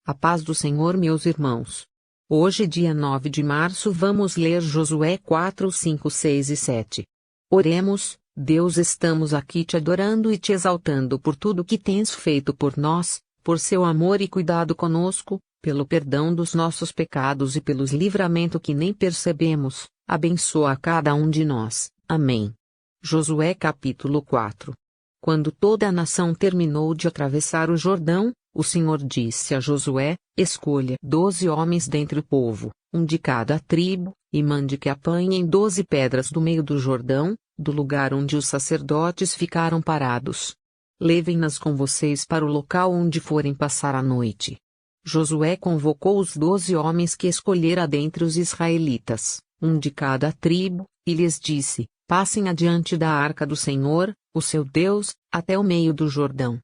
A paz do Senhor, meus irmãos. Hoje, dia 9 de março, vamos ler Josué 4, 5, 6 e 7. Oremos. Deus, estamos aqui te adorando e te exaltando por tudo que tens feito por nós, por seu amor e cuidado conosco, pelo perdão dos nossos pecados e pelos livramento que nem percebemos. Abençoa a cada um de nós. Amém. Josué capítulo 4. Quando toda a nação terminou de atravessar o Jordão, o Senhor disse a Josué: escolha 12 homens dentre o povo, um de cada tribo, e mande que apanhem 12 pedras do meio do Jordão, do lugar onde os sacerdotes ficaram parados. Levem-nas com vocês para o local onde forem passar a noite. Josué convocou os 12 homens que escolhera dentre os israelitas, um de cada tribo, e lhes disse: passem adiante da arca do Senhor, o seu Deus, até o meio do Jordão.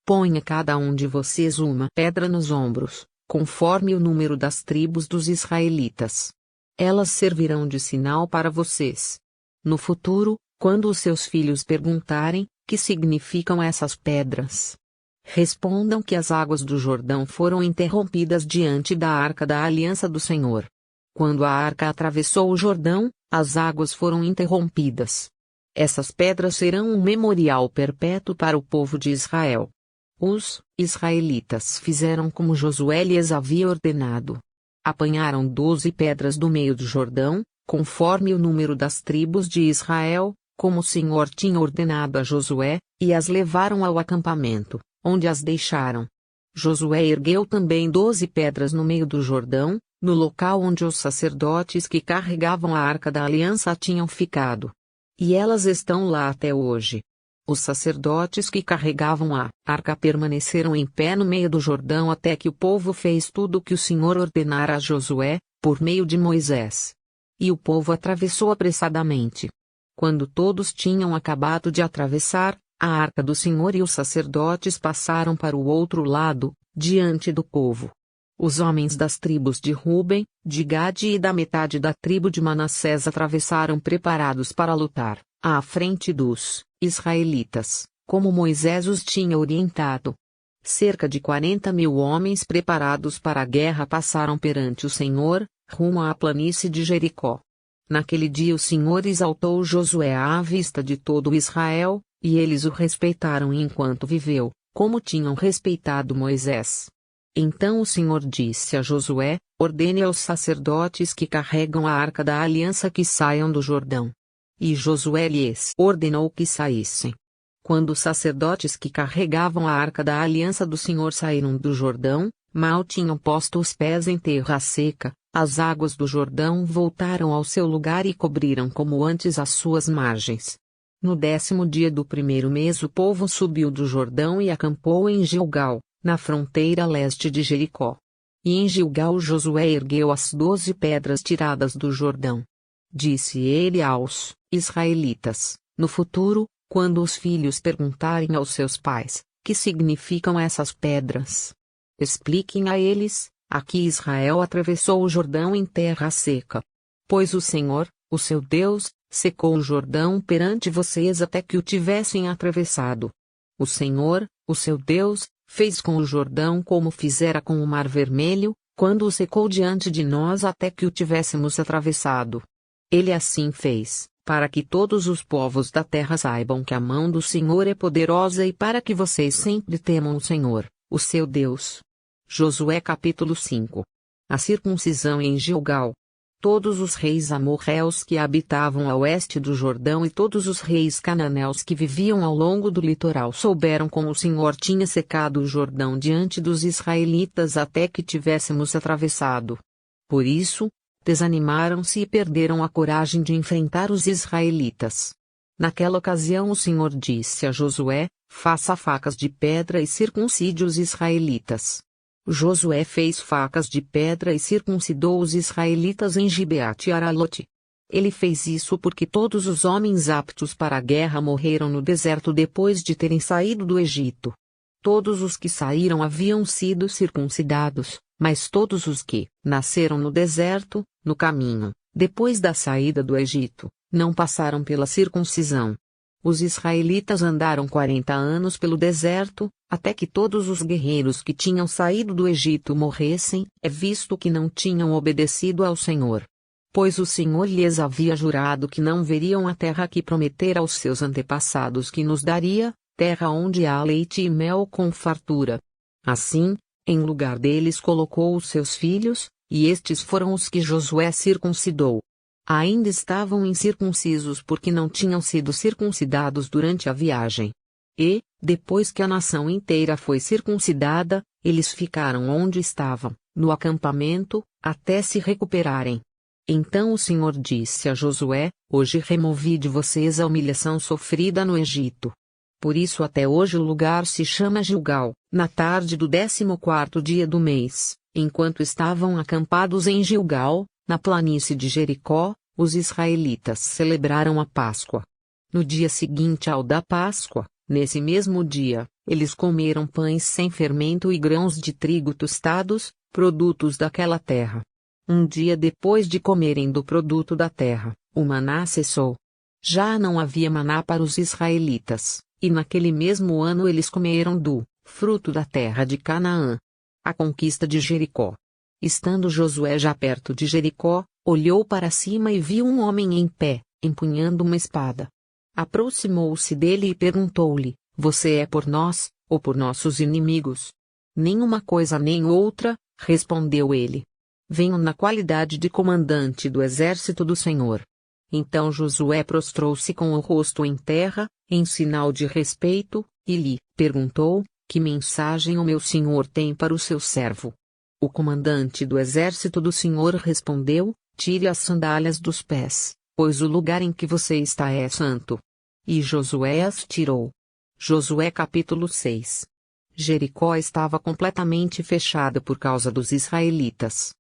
Ponha cada um de vocês uma pedra nos ombros, conforme o número das tribos dos israelitas. Elas servirão de sinal para vocês. No futuro, quando os seus filhos perguntarem: que significam essas pedras? Respondam que as águas do Jordão foram interrompidas diante da arca da aliança do Senhor. Quando a arca atravessou o Jordão, as águas foram interrompidas. Essas pedras serão um memorial perpétuo para o povo de Israel. Os israelitas fizeram como Josué lhes havia ordenado. Apanharam 12 pedras do meio do Jordão, conforme o número das tribos de Israel, como o Senhor tinha ordenado a Josué, e as levaram ao acampamento, onde as deixaram. Josué ergueu também 12 pedras no meio do Jordão, no local onde os sacerdotes que carregavam a arca da aliança tinham ficado. E elas estão lá até hoje. Os sacerdotes que carregavam a arca permaneceram em pé no meio do Jordão até que o povo fez tudo o que o Senhor ordenara a Josué, por meio de Moisés. E o povo atravessou apressadamente. Quando todos tinham acabado de atravessar, a arca do Senhor e os sacerdotes passaram para o outro lado, diante do povo. Os homens das tribos de Ruben, de Gade e da metade da tribo de Manassés atravessaram preparados para lutar, à frente dos israelitas, como Moisés os tinha orientado. Cerca de 40.000 homens preparados para a guerra passaram perante o Senhor, rumo à planície de Jericó. Naquele dia o Senhor exaltou Josué à vista de todo Israel, e eles o respeitaram enquanto viveu, como tinham respeitado Moisés. Então o Senhor disse a Josué: ordene aos sacerdotes que carregam a arca da aliança que saiam do Jordão. E Josué lhes ordenou que saíssem. Quando os sacerdotes que carregavam a arca da aliança do Senhor saíram do Jordão, mal tinham posto os pés em terra seca, as águas do Jordão voltaram ao seu lugar e cobriram como antes as suas margens. No 10º dia do primeiro mês o povo subiu do Jordão e acampou em Gilgal, na fronteira leste de Jericó. E em Gilgal Josué ergueu as 12 pedras tiradas do Jordão. Disse ele aos israelitas: no futuro, quando os filhos perguntarem aos seus pais: que significam essas pedras? Expliquem a eles: aqui Israel atravessou o Jordão em terra seca. Pois o Senhor, o seu Deus, secou o Jordão perante vocês até que o tivessem atravessado. O Senhor, o seu Deus, fez com o Jordão como fizera com o Mar Vermelho, quando o secou diante de nós até que o tivéssemos atravessado. Ele assim fez, para que todos os povos da terra saibam que a mão do Senhor é poderosa e para que vocês sempre temam o Senhor, o seu Deus. Josué capítulo 5. A circuncisão em Gilgal. Todos os reis amorreus que habitavam a oeste do Jordão e todos os reis cananeus que viviam ao longo do litoral souberam como o Senhor tinha secado o Jordão diante dos israelitas até que tivéssemos atravessado. Por isso, desanimaram-se e perderam a coragem de enfrentar os israelitas. Naquela ocasião o Senhor disse a Josué: faça facas de pedra e circuncide os israelitas. Josué fez facas de pedra e circuncidou os israelitas em Gibeate e Aralote. Ele fez isso porque todos os homens aptos para a guerra morreram no deserto depois de terem saído do Egito. Todos os que saíram haviam sido circuncidados, mas todos os que nasceram no deserto, no caminho, depois da saída do Egito, não passaram pela circuncisão. Os israelitas andaram 40 anos pelo deserto, até que todos os guerreiros que tinham saído do Egito morressem, visto que não tinham obedecido ao Senhor. Pois o Senhor lhes havia jurado que não veriam a terra que prometera aos seus antepassados que nos daria, terra onde há leite e mel com fartura. Assim, em lugar deles colocou os seus filhos, e estes foram os que Josué circuncidou. Ainda estavam incircuncisos porque não tinham sido circuncidados durante a viagem. E, depois que a nação inteira foi circuncidada, eles ficaram onde estavam, no acampamento, até se recuperarem. Então o Senhor disse a Josué: Hoje removi de vocês a humilhação sofrida no Egito. Por isso até hoje o lugar se chama Gilgal. Na tarde do 14º dia do mês, enquanto estavam acampados em Gilgal, na planície de Jericó, os israelitas celebraram a Páscoa. No dia seguinte ao da Páscoa, nesse mesmo dia, eles comeram pães sem fermento e grãos de trigo tostados, produtos daquela terra. Um dia depois de comerem do produto da terra, o maná cessou. Já não havia maná para os israelitas, e naquele mesmo ano eles comeram do fruto da terra de Canaã. A conquista de Jericó. Estando Josué já perto de Jericó, olhou para cima e viu um homem em pé, empunhando uma espada. Aproximou-se dele e perguntou-lhe: Você é por nós, ou por nossos inimigos? Nenhuma coisa nem outra, respondeu ele. Venho na qualidade de comandante do exército do Senhor. Então Josué prostrou-se com o rosto em terra, em sinal de respeito, e lhe perguntou: Que mensagem o meu senhor tem para o seu servo? O comandante do exército do Senhor respondeu: Tire as sandálias dos pés, pois o lugar em que você está é santo. E Josué as tirou. Josué capítulo 6. Jericó estava completamente fechada por causa dos israelitas.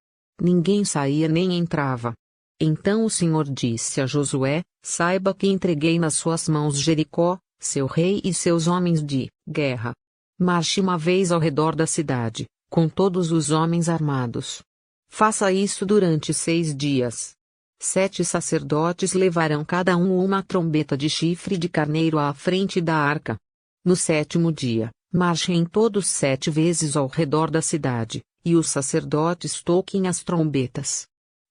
Ninguém saía nem entrava. Então o Senhor disse a Josué: Saiba que entreguei nas suas mãos Jericó, seu rei e seus homens de guerra. Marche uma vez ao redor da cidade, com todos os homens armados. Faça isso durante 6 dias. 7 sacerdotes levarão cada um uma trombeta de chifre de carneiro à frente da arca. No 7º dia, marchem todos 7 vezes ao redor da cidade, e os sacerdotes toquem as trombetas.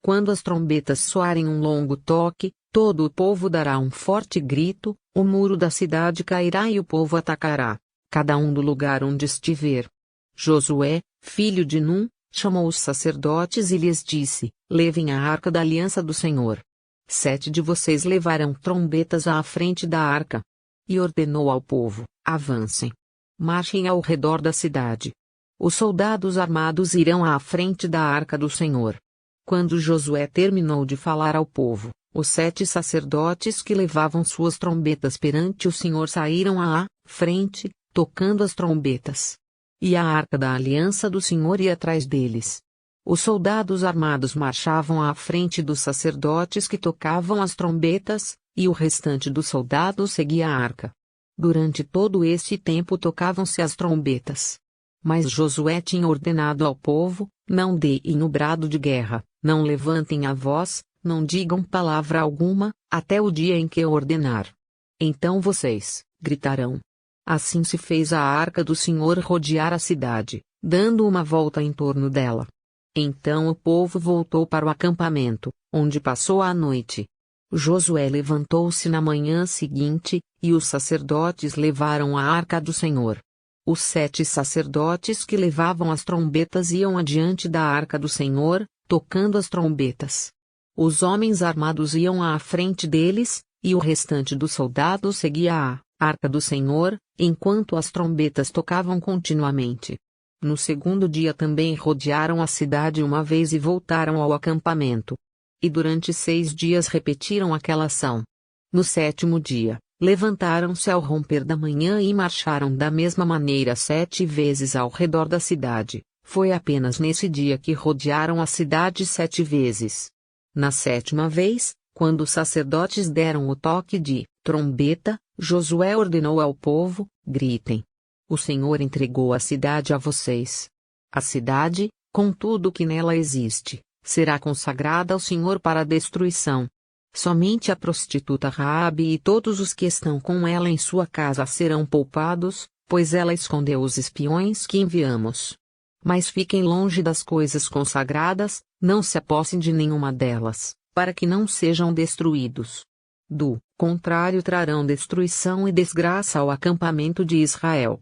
Quando as trombetas soarem um longo toque, todo o povo dará um forte grito, o muro da cidade cairá e o povo atacará, cada um do lugar onde estiver. Josué, filho de Num, chamou os sacerdotes e lhes disse: Levem a arca da aliança do Senhor. 7 de vocês levarão trombetas à frente da arca. E ordenou ao povo: Avancem. Marchem ao redor da cidade. Os soldados armados irão à frente da arca do Senhor. Quando Josué terminou de falar ao povo, os 7 sacerdotes que levavam suas trombetas perante o Senhor saíram à frente, tocando as trombetas. E a arca da aliança do Senhor ia atrás deles. Os soldados armados marchavam à frente dos sacerdotes que tocavam as trombetas, e o restante dos soldados seguia a arca. Durante todo esse tempo tocavam-se as trombetas. Mas Josué tinha ordenado ao povo: Não deem o brado de guerra, não levantem a voz, não digam palavra alguma, até o dia em que eu ordenar. Então vocês gritarão. Assim se fez a arca do Senhor rodear a cidade, dando uma volta em torno dela. Então o povo voltou para o acampamento, onde passou a noite. Josué levantou-se na manhã seguinte, e os sacerdotes levaram a arca do Senhor. Os 7 sacerdotes que levavam as trombetas iam adiante da arca do Senhor, tocando as trombetas. Os homens armados iam à frente deles, e o restante dos soldados seguia a arca do Senhor, enquanto as trombetas tocavam continuamente. No 2º dia também rodearam a cidade uma vez e voltaram ao acampamento. E durante 6 dias repetiram aquela ação. No 7º dia, levantaram-se ao romper da manhã e marcharam da mesma maneira 7 vezes ao redor da cidade. Foi apenas nesse dia que rodearam a cidade 7 vezes. Na 7ª vez, quando os sacerdotes deram o toque de trombeta, Josué ordenou ao povo: Gritem. O Senhor entregou a cidade a vocês. A cidade, com tudo o que nela existe, será consagrada ao Senhor para a destruição. Somente a prostituta Raabe e todos os que estão com ela em sua casa serão poupados, pois ela escondeu os espiões que enviamos. Mas fiquem longe das coisas consagradas, não se apossem de nenhuma delas, para que não sejam destruídos. Do contrário, trarão destruição e desgraça ao acampamento de Israel.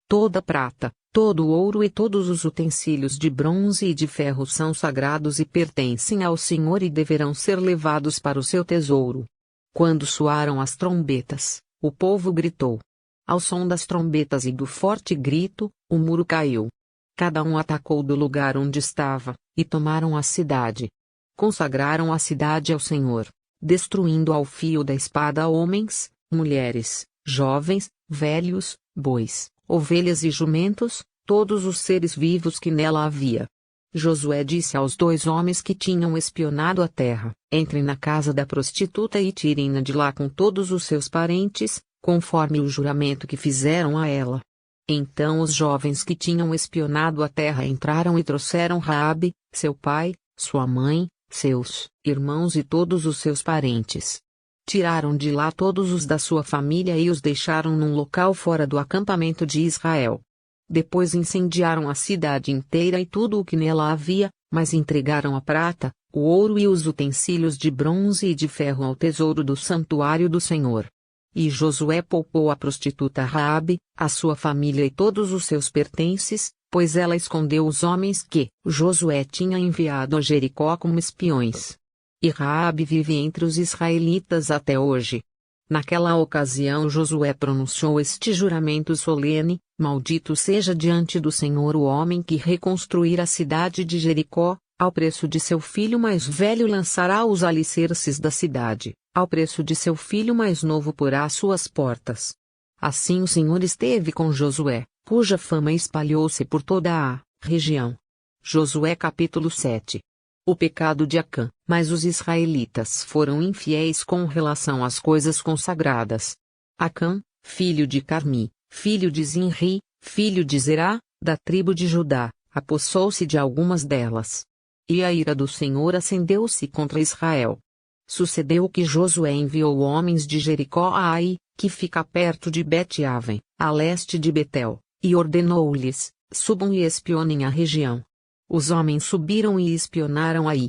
Toda prata, todo ouro e todos os utensílios de bronze e de ferro são sagrados e pertencem ao Senhor e deverão ser levados para o seu tesouro. Quando soaram as trombetas, o povo gritou. Ao som das trombetas e do forte grito, o muro caiu. Cada um atacou do lugar onde estava, e tomaram a cidade. Consagraram a cidade ao Senhor, destruindo ao fio da espada homens, mulheres, jovens, velhos, bois, ovelhas e jumentos, todos os seres vivos que nela havia. Josué disse aos 2 homens que tinham espionado a terra: entrem na casa da prostituta e tirem-na de lá com todos os seus parentes, conforme o juramento que fizeram a ela. Então os jovens que tinham espionado a terra entraram e trouxeram Raabe, seu pai, sua mãe, seus irmãos e todos os seus parentes. Tiraram de lá todos os da sua família e os deixaram num local fora do acampamento de Israel. Depois incendiaram a cidade inteira e tudo o que nela havia, mas entregaram a prata, o ouro e os utensílios de bronze e de ferro ao tesouro do santuário do Senhor. E Josué poupou a prostituta Raabe, a sua família e todos os seus pertences, pois ela escondeu os homens que Josué tinha enviado a Jericó como espiões. E Raabe vive entre os israelitas até hoje. Naquela ocasião Josué pronunciou este juramento solene: maldito seja diante do Senhor o homem que reconstruir a cidade de Jericó, ao preço de seu filho mais velho lançará os alicerces da cidade, ao preço de seu filho mais novo porá as suas portas. Assim o Senhor esteve com Josué, cuja fama espalhou-se por toda a região. Josué capítulo 7. O pecado de Acã. Mas os israelitas foram infiéis com relação às coisas consagradas. Acã, filho de Carmi, filho de Zinri, filho de Zerá, da tribo de Judá, apossou-se de algumas delas. E a ira do Senhor acendeu-se contra Israel. Sucedeu que Josué enviou homens de Jericó a Ai, que fica perto de Bet-Aven, a leste de Betel, e ordenou-lhes: subam e espionem a região. Os homens subiram e espionaram Ai,